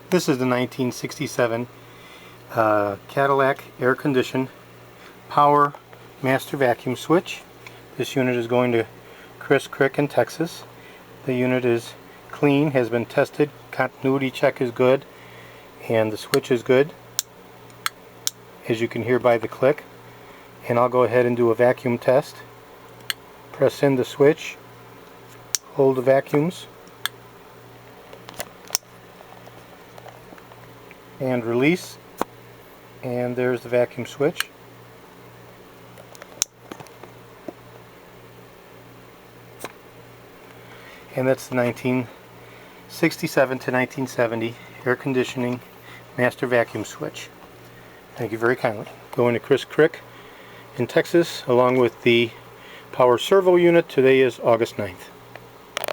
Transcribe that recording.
This is the 1967 Cadillac air conditioned power master vacuum switch. This unit is going to Chris Crick in Texas. The unit is clean, has been tested, continuity check is good, and the switch is good, as you can hear by the click. And I'll go ahead and do a vacuum test. Press in the switch, hold the vacuums, and release, and there's the vacuum switch. And that's the 1967 to 1970 air conditioning master vacuum switch. Thank you very kindly. Going to Chris Crick in Texas along with the power servo unit. Today is August 9th.